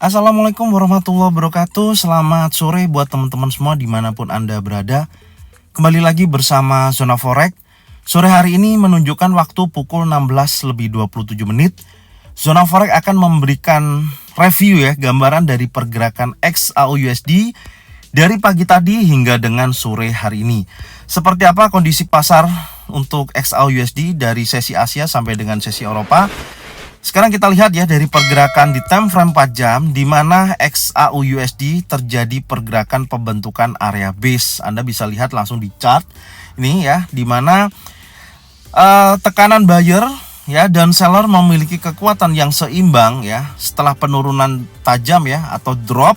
Assalamualaikum warahmatullahi wabarakatuh. Selamat sore buat teman-teman semua dimanapun Anda berada. Kembali lagi bersama Zona Forex. Sore hari ini menunjukkan waktu pukul 16:27. Zona Forex akan memberikan review gambaran dari pergerakan XAUUSD dari pagi tadi hingga dengan sore hari ini. Seperti apa kondisi pasar untuk XAUUSD dari sesi Asia sampai dengan sesi Eropa. Sekarang kita lihat dari pergerakan di time frame 4 jam di mana XAUUSD terjadi pergerakan pembentukan area base. Anda bisa lihat langsung di chart ini di mana tekanan buyer dan seller memiliki kekuatan yang seimbang setelah penurunan tajam atau drop.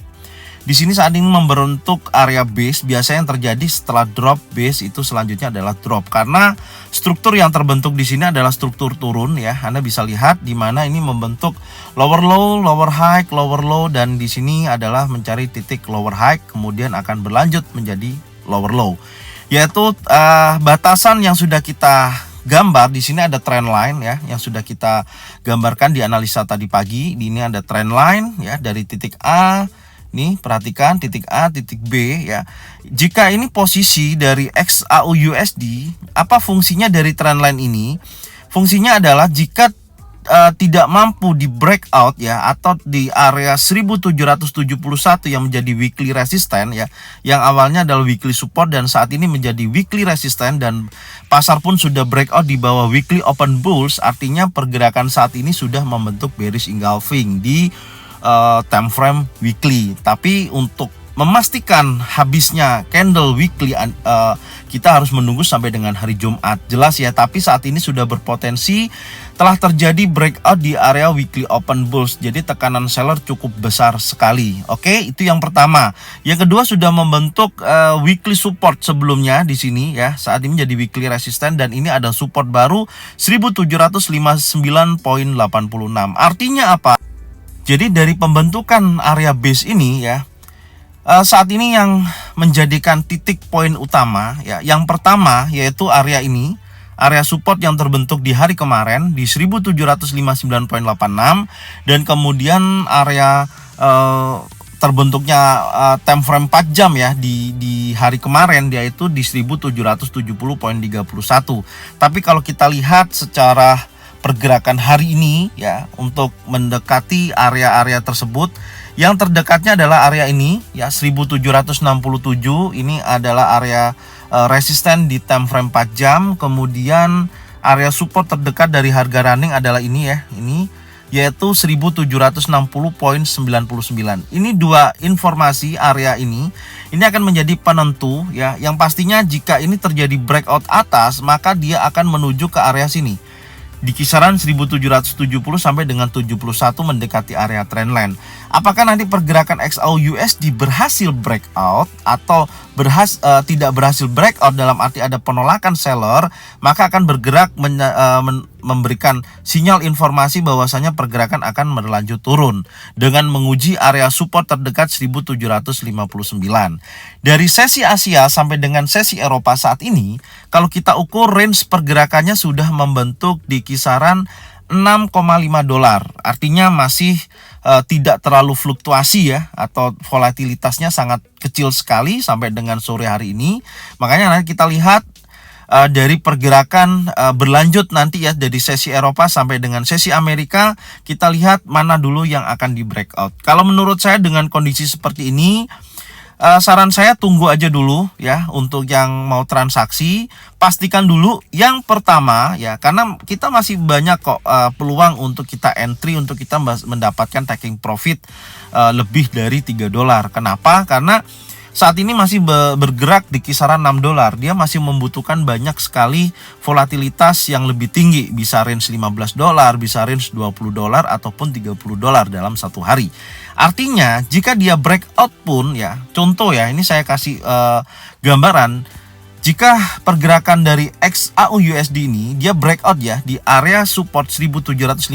Di sini saat ini membentuk area base. Biasanya yang terjadi setelah drop base itu selanjutnya adalah drop, karena struktur yang terbentuk di sini adalah struktur turun Anda bisa lihat di mana ini membentuk lower low, lower high, lower low, dan di sini adalah mencari titik lower high kemudian akan berlanjut menjadi lower low. Yaitu batasan yang sudah kita gambar di sini ada trend line yang sudah kita gambarkan di analisa tadi pagi. Ini ada trend line dari titik A. Nih, perhatikan titik A, titik B Jika ini posisi dari XAUUSD, apa fungsinya dari trendline ini? Fungsinya adalah jika tidak mampu di breakout atau di area 1771 yang menjadi weekly resistance yang awalnya adalah weekly support dan saat ini menjadi weekly resistance, dan pasar pun sudah breakout di bawah weekly open bulls, artinya pergerakan saat ini sudah membentuk bearish engulfing di time frame weekly. Tapi untuk memastikan habisnya candle weekly kita harus menunggu sampai dengan hari Jumat. Jelas tapi saat ini sudah berpotensi telah terjadi breakout di area weekly open bulls. Jadi tekanan seller cukup besar sekali. Oke, itu yang pertama. Yang kedua, sudah membentuk weekly support sebelumnya di sini saat ini menjadi weekly resistance, dan ini ada support baru 1759.86. Artinya apa? Jadi dari pembentukan area base ini saat ini yang menjadikan titik poin utama yang pertama yaitu area ini, area support yang terbentuk di hari kemarin di 1759.86, dan kemudian area terbentuknya time frame 4 jam di hari kemarin yaitu di 1770.31. Tapi kalau kita lihat secara pergerakan hari ini untuk mendekati area-area tersebut, yang terdekatnya adalah area ini 1767. Ini adalah area resisten di time frame 4 jam. Kemudian area support terdekat dari harga running adalah ini yaitu 1760.99. Ini dua informasi area ini akan menjadi penentu yang pastinya jika ini terjadi breakout atas, maka dia akan menuju ke area sini di kisaran 1770 sampai dengan 71 mendekati area trendline. Apakah nanti pergerakan XAUUSD berhasil breakout atau tidak berhasil breakout, dalam arti ada penolakan seller, maka akan bergerak memberikan sinyal informasi bahwasanya pergerakan akan berlanjut turun dengan menguji area support terdekat 1759. Dari sesi Asia sampai dengan sesi Eropa saat ini, kalau kita ukur range pergerakannya sudah membentuk di kisaran $6,5. Artinya masih tidak terlalu fluktuasi atau volatilitasnya sangat kecil sekali sampai dengan sore hari ini. Makanya nanti kita lihat dari pergerakan berlanjut nanti dari sesi Eropa sampai dengan sesi Amerika, kita lihat mana dulu yang akan di breakout. Kalau menurut saya dengan kondisi seperti ini, saran saya tunggu aja dulu untuk yang mau transaksi. Pastikan dulu yang pertama karena kita masih banyak kok peluang untuk kita entry, untuk kita mendapatkan taking profit lebih dari $3. Kenapa? Karena saat ini masih bergerak di kisaran $6. Dia masih membutuhkan banyak sekali volatilitas yang lebih tinggi, bisa range $15, bisa range $20 ataupun $30 dalam satu hari. Artinya jika dia breakout pun contoh ini saya kasih gambaran. Jika pergerakan dari XAUUSD ini dia breakout di area support 1759,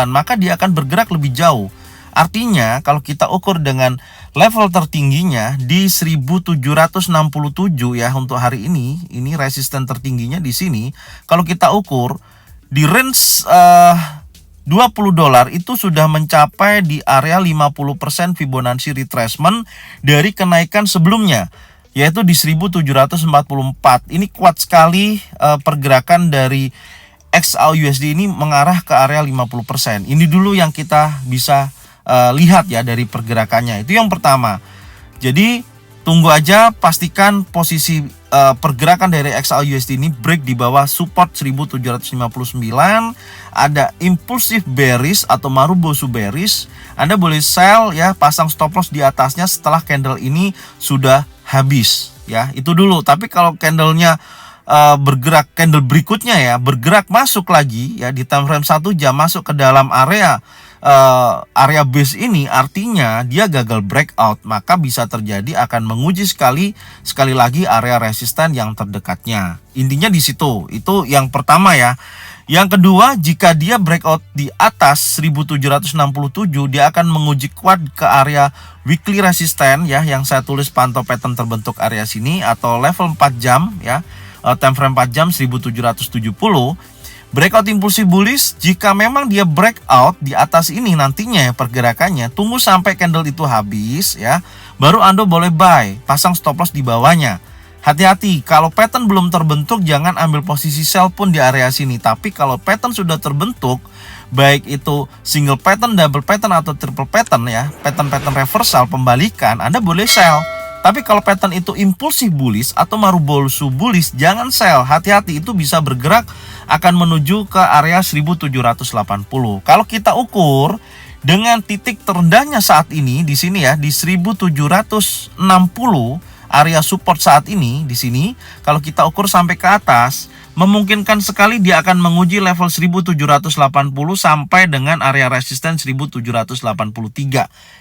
maka dia akan bergerak lebih jauh. Artinya kalau kita ukur dengan level tertingginya di 1767 untuk hari ini resisten tertingginya di sini. Kalau kita ukur di range $20 itu sudah mencapai di area 50% Fibonacci retracement dari kenaikan sebelumnya, yaitu di 1744. Ini kuat sekali pergerakan dari XAUUSD ini mengarah ke area 50%. Ini dulu yang kita bisa lihat ya dari pergerakannya. Itu yang pertama. Jadi tunggu aja, pastikan posisi pergerakan dari XAUUSD ini break di bawah support 1759. Ada impulsif bearish atau Marubozu bearish. Anda boleh sell ya, pasang stop loss di atasnya setelah candle ini sudah habis ya. Itu dulu. Tapi kalau candlenya bergerak, candle berikutnya ya bergerak masuk lagi ya di time frame 1 jam masuk ke dalam area base ini, artinya dia gagal breakout, maka bisa terjadi akan menguji sekali lagi area resisten yang terdekatnya. Intinya di situ. Itu yang pertama ya. Yang kedua, jika dia breakout di atas 1767, dia akan menguji kuat ke area weekly resistance ya, yang saya tulis pantau pattern terbentuk area sini, atau level 4 jam ya, time frame 4 jam 1770. Breakout impulsif bullish, jika memang dia breakout di atas ini nantinya ya pergerakannya, tunggu sampai candle itu habis ya, baru Anda boleh buy, pasang stop loss di bawahnya. Hati-hati, kalau pattern belum terbentuk jangan ambil posisi sell pun di area sini. Tapi kalau pattern sudah terbentuk, baik itu single pattern, double pattern atau triple pattern ya, pattern reversal, pembalikan, Anda boleh sell. Tapi kalau pattern itu impulsif bullish atau Marubozu bullish, jangan sell. Hati-hati, itu bisa bergerak akan menuju ke area 1780. Kalau kita ukur dengan titik terendahnya saat ini di sini ya, di 1760, area support saat ini di sini, kalau kita ukur sampai ke atas, memungkinkan sekali dia akan menguji level 1780 sampai dengan area resisten 1783.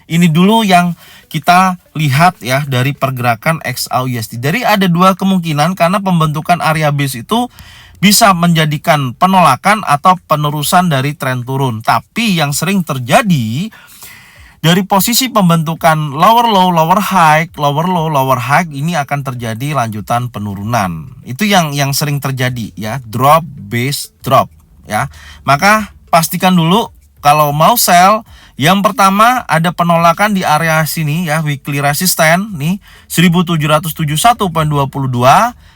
Ini dulu yang kita lihat ya dari pergerakan XAUUSD. Dari ada dua kemungkinan, karena pembentukan area base itu bisa menjadikan penolakan atau penerusan dari tren turun. Tapi yang sering terjadi dari posisi pembentukan lower low, lower high, lower low, lower high, ini akan terjadi lanjutan penurunan. Itu yang sering terjadi ya, drop base drop ya. Maka pastikan dulu kalau mau sell, yang pertama ada penolakan di area sini ya, weekly resistance nih 1771.22.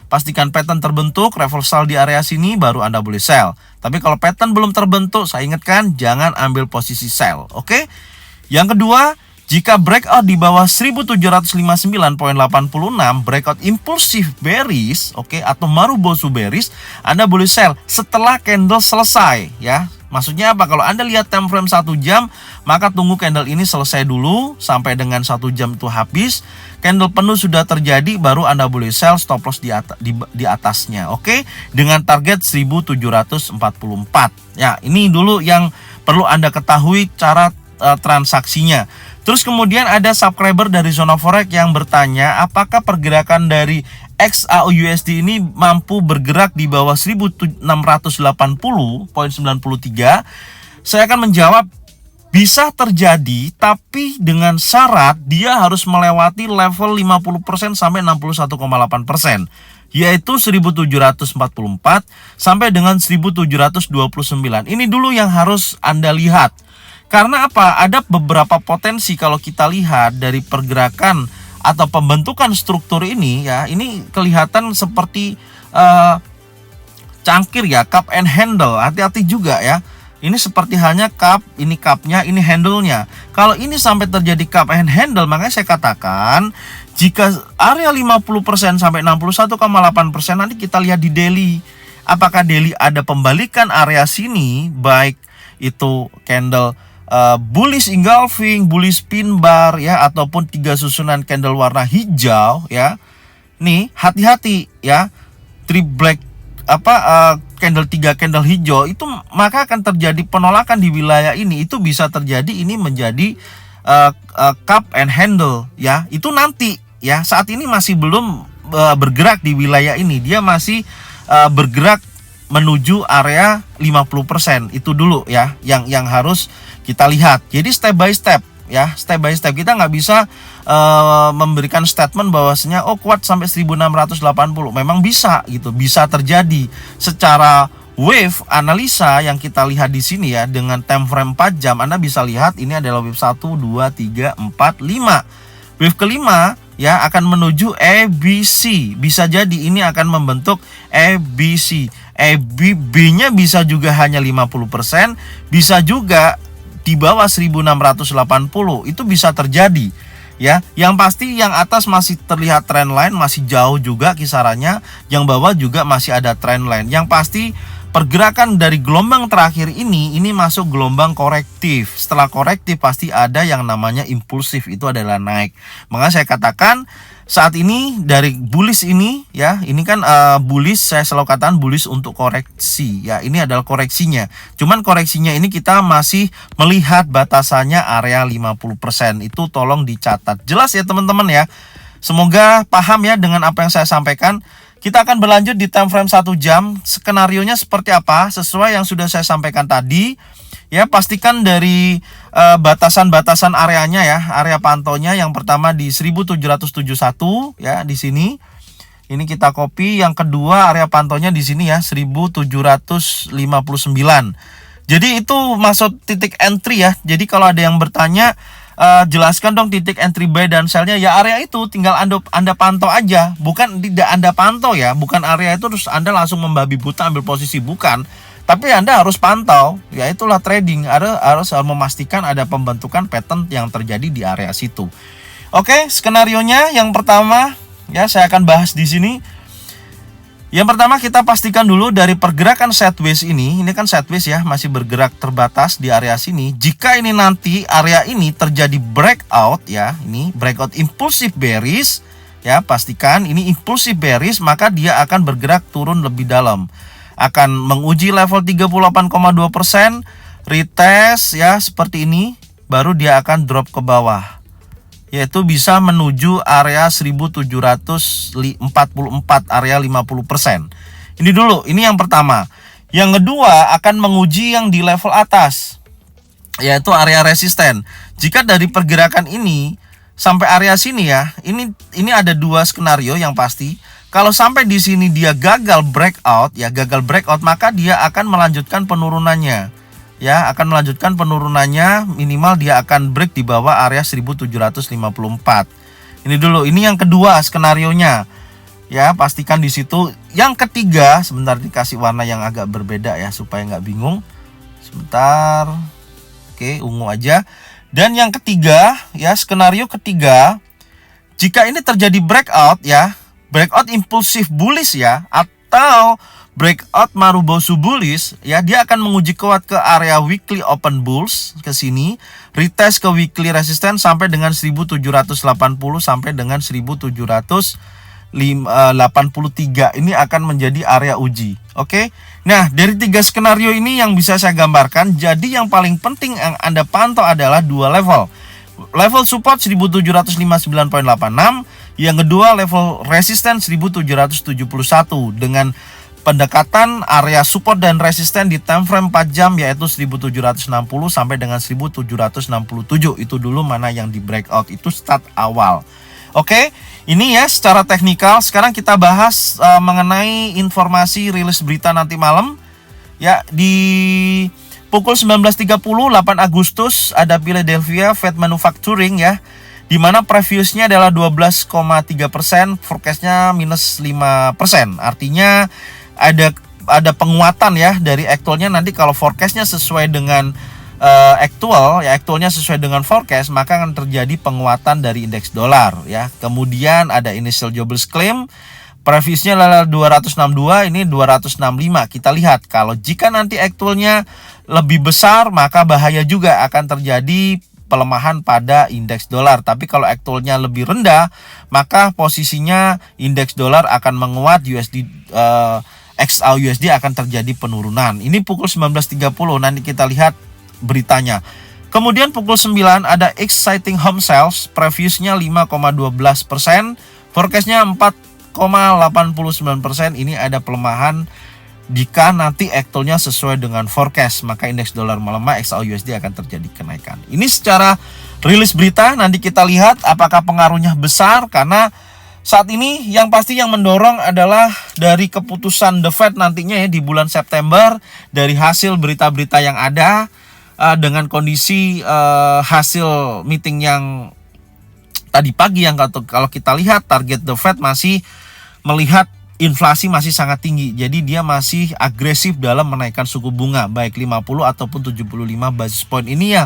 Pastikan pattern terbentuk, reversal di area sini, baru Anda boleh sell. Tapi kalau pattern belum terbentuk, saya ingatkan jangan ambil posisi sell. Oke? Yang kedua, jika breakout di bawah 1759.86, breakout impulsif bearish, oke, atau Marubozu bearish, Anda boleh sell setelah candle selesai ya. Maksudnya apa? Kalau Anda lihat time frame 1 jam, maka tunggu candle ini selesai dulu sampai dengan 1 jam itu habis. Candle penuh sudah terjadi, baru Anda boleh sell, stop loss di atasnya. Oke, dengan target 1744. Ya, ini dulu yang perlu Anda ketahui cara transaksinya. Terus kemudian ada subscriber dari Zona Forex yang bertanya, apakah pergerakan dari XAUUSD ini mampu bergerak di bawah 1680.93? Saya akan menjawab, bisa terjadi, tapi dengan syarat dia harus melewati level 50% sampai 61,8%, yaitu 1744 sampai dengan 1729. Ini dulu yang harus Anda lihat. Karena apa? Ada beberapa potensi kalau kita lihat dari pergerakan atau pembentukan struktur ini ya, ini kelihatan seperti cangkir ya, cup and handle. Hati-hati juga ya. Ini seperti halnya cup, ini cupnya, ini handle-nya. Kalau ini sampai terjadi cup and handle, makanya saya katakan jika area 50% sampai 61,8%, nanti kita lihat di daily. Apakah daily ada pembalikan area sini, baik itu candle bullish engulfing, bullish pin bar ya, ataupun 3 susunan candle warna hijau ya. Nih, hati-hati ya. Candle 3 candle hijau itu, maka akan terjadi penolakan di wilayah ini. Itu bisa terjadi ini menjadi cup and handle ya. Itu nanti ya. Saat ini masih belum bergerak di wilayah ini. Dia masih bergerak menuju area 50%. Itu dulu ya yang harus kita lihat. Jadi step by step ya, step by step. Kita nggak bisa memberikan statement bahwasanya kuat sampai 1680. Memang bisa gitu, bisa terjadi secara wave analisa yang kita lihat di sini ya dengan time frame 4 jam, Anda bisa lihat ini adalah wave 1 2 3 4 5. Wave kelima ya akan menuju ABC. Bisa jadi ini akan membentuk ABC. B-nya bisa juga hanya 50%, bisa juga di bawah 1680. Itu bisa terjadi. Ya, yang pasti yang atas masih terlihat trendline, masih jauh juga kisarannya. Yang bawah juga masih ada trendline. Yang pasti pergerakan dari gelombang terakhir ini masuk gelombang korektif. Setelah korektif pasti ada yang namanya impulsif, itu adalah naik. Makanya saya katakan saat ini dari bullish ini ya, ini kan bullish, saya selalu katakan bullish untuk koreksi ya. Ini adalah koreksinya. Cuman koreksinya ini kita masih melihat batasannya area 50%. Itu tolong dicatat. Jelas ya teman-teman ya. Semoga paham ya dengan apa yang saya sampaikan. Kita akan berlanjut di time frame 1 jam. Skenarionya seperti apa? Sesuai yang sudah saya sampaikan tadi. Ya, pastikan dari batasan-batasan areanya ya, area pantaunya yang pertama di 1771 ya di sini. Ini kita copy. Yang kedua area pantaunya di sini ya 1759. Jadi itu masuk titik entry ya. Jadi kalau ada yang bertanya jelaskan dong titik entry buy dan sell-nya, ya area itu tinggal Anda pantau aja, bukan tidak Anda pantau ya, bukan area itu terus Anda langsung membabi buta ambil posisi, bukan. Tapi Anda harus pantau, ya itulah trading, harus memastikan ada pembentukan pattern yang terjadi di area situ. Oke, skenarionya yang pertama ya saya akan bahas di sini. Yang pertama kita pastikan dulu dari pergerakan sideways ini kan sideways ya, masih bergerak terbatas di area sini. Jika ini nanti area ini terjadi breakout ya, ini breakout impulsif bearish ya, pastikan ini impulsif bearish, maka dia akan bergerak turun lebih dalam. Akan menguji level 38,2%, retest ya seperti ini, baru dia akan drop ke bawah. Yaitu bisa menuju area 1744, area 50%. Ini dulu, ini yang pertama. Yang kedua akan menguji yang di level atas, yaitu area resisten. Jika dari pergerakan ini sampai area sini ya, ini ada dua skenario yang pasti. Kalau sampai di sini dia gagal breakout, maka dia akan melanjutkan penurunannya. Ya, akan melanjutkan penurunannya, minimal dia akan break di bawah area 1754. Ini dulu, ini yang kedua skenarionya. Ya, pastikan di situ. Yang ketiga, sebentar dikasih warna yang agak berbeda ya supaya nggak bingung. Sebentar. Oke, ungu aja. Dan yang ketiga, ya, skenario ketiga, jika ini terjadi breakout ya, breakout impulsif bullish ya, atau breakout Marubozu bullish ya, dia akan menguji kuat ke area weekly open bulls ke sini, retest ke weekly resistance sampai dengan 1780 sampai dengan 1783. Ini akan menjadi area uji. Oke. Nah, dari tiga skenario ini yang bisa saya gambarkan, jadi yang paling penting yang Anda pantau adalah dua level. Level support 1759.86, yang kedua level resistance 1771 dengan pendekatan area support dan resisten di time frame 4 jam yaitu 1760 sampai dengan 1767. Itu dulu mana yang di breakout, itu start awal. Oke, ini ya secara teknikal. Sekarang kita bahas mengenai informasi rilis berita nanti malam. Ya, di pukul 19.30 8 Agustus ada Philadelphia Fed Manufacturing ya, di mana previousnya adalah 12,3%, forecastnya minus 5%. Artinya ada penguatan ya dari aktualnya. Nanti kalau forecastnya sesuai dengan aktualnya sesuai dengan forecast, maka akan terjadi penguatan dari indeks dolar ya. Kemudian ada initial jobless claim, previousnya adalah 262, ini 265. Kita lihat kalau jika nanti aktualnya lebih besar, maka bahaya juga akan terjadi pelemahan pada indeks dolar. Tapi kalau aktualnya lebih rendah, maka posisinya indeks dolar akan menguat, XAUSD akan terjadi penurunan. Ini pukul 19.30, nanti kita lihat beritanya. Kemudian pukul 9 ada exciting home sales, previousnya 5,12%, forecastnya 4,89%. Ini ada pelemahan. Jika nanti aktualnya sesuai dengan forecast, maka indeks dolar melemah, XAUSD akan terjadi kenaikan. Ini secara rilis berita, nanti kita lihat apakah pengaruhnya besar, karena Saat ini yang pasti yang mendorong adalah dari keputusan The Fed nantinya ya di bulan September, dari hasil berita-berita yang ada, dengan kondisi hasil meeting yang tadi pagi yang kalau kita lihat target The Fed masih melihat inflasi masih sangat tinggi. Jadi dia masih agresif dalam menaikkan suku bunga baik 50 ataupun 75 basis point. Ini ya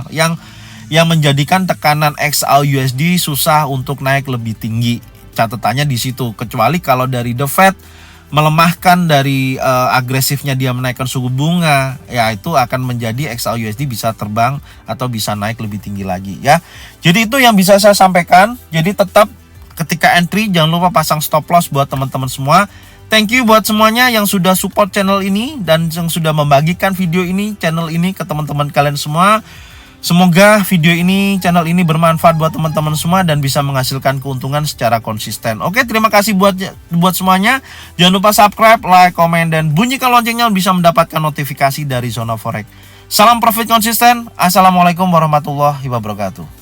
yang menjadikan tekanan XAU USD susah untuk naik lebih tinggi. Catatannya di situ. Kecuali kalau dari The Fed melemahkan dari agresifnya dia menaikkan suku bunga, ya itu akan menjadi XAU USD bisa terbang atau bisa naik lebih tinggi lagi ya. Jadi itu yang bisa saya sampaikan. Jadi tetap ketika entry jangan lupa pasang stop loss buat teman-teman semua. Thank you buat semuanya yang sudah support channel ini dan yang sudah membagikan video ini, channel ini ke teman-teman kalian semua. Semoga video ini, channel ini bermanfaat buat teman-teman semua dan bisa menghasilkan keuntungan secara konsisten. Oke, terima kasih buat semuanya. Jangan lupa subscribe, like, komen, dan bunyikan loncengnya bisa mendapatkan notifikasi dari Zona Forex. Salam profit konsisten. Assalamualaikum warahmatullahi wabarakatuh.